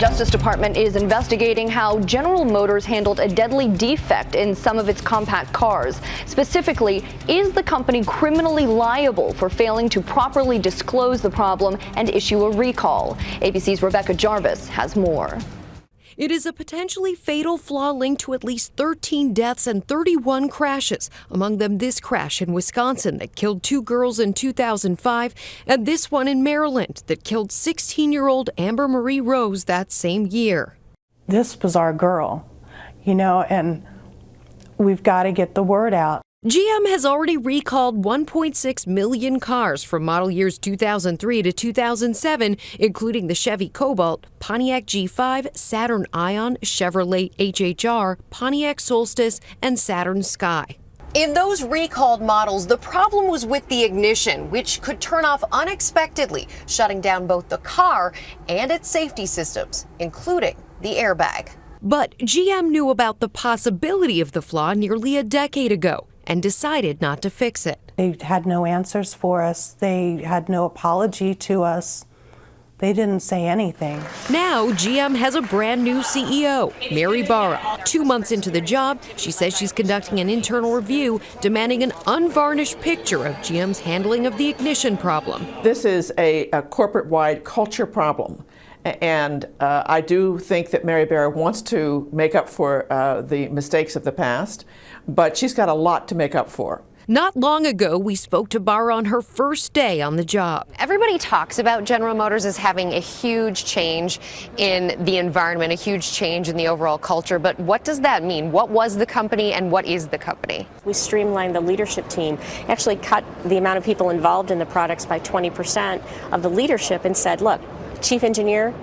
Justice Department is investigating how General Motors handled a deadly defect in some of its compact cars. Specifically, is the company criminally liable for failing to properly disclose the problem and issue a recall? ABC's Rebecca Jarvis has more. It is a potentially fatal flaw linked to at least 13 deaths and 31 crashes, among them this crash in Wisconsin that killed 2 girls in 2005, and this one in Maryland that killed 16-year-old Amber Marie Rose that same year. This was our girl, and we've got to get the word out. GM has already recalled 1.6 million cars from model years 2003 to 2007, including the Chevy Cobalt, Pontiac G5, Saturn Ion, Chevrolet HHR, Pontiac Solstice, and Saturn Sky. In those recalled models, the problem was with the ignition, which could turn off unexpectedly, shutting down both the car and its safety systems, including the airbag. But GM knew about the possibility of the flaw nearly a decade ago and decided not to fix it. They had no answers for us. They had no apology to us. They didn't say anything. Now, GM has a brand new CEO, Mary Barra. 2 months into the job, she says she's conducting an internal review demanding an unvarnished picture of GM's handling of the ignition problem. This is a corporate-wide culture problem. And I do think that Mary Barra wants to make up for the mistakes of the past, but she's got a lot to make up for. Not long ago, we spoke to Barra on her first day on the job. Everybody talks about General Motors as having a huge change in the environment, a huge change in the overall culture. But what does that mean? What was the company and what is the company? We streamlined the leadership team, actually cut the amount of people involved in the products by 20% of the leadership and said, look, Chief Engineer,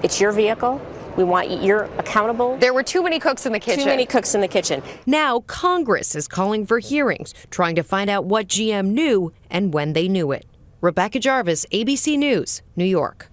it's your vehicle. We want you're accountable. There were too many cooks in the kitchen. Too many cooks in the kitchen. Now Congress is calling for hearings, trying to find out what GM knew and when they knew it. Rebecca Jarvis, ABC News, New York.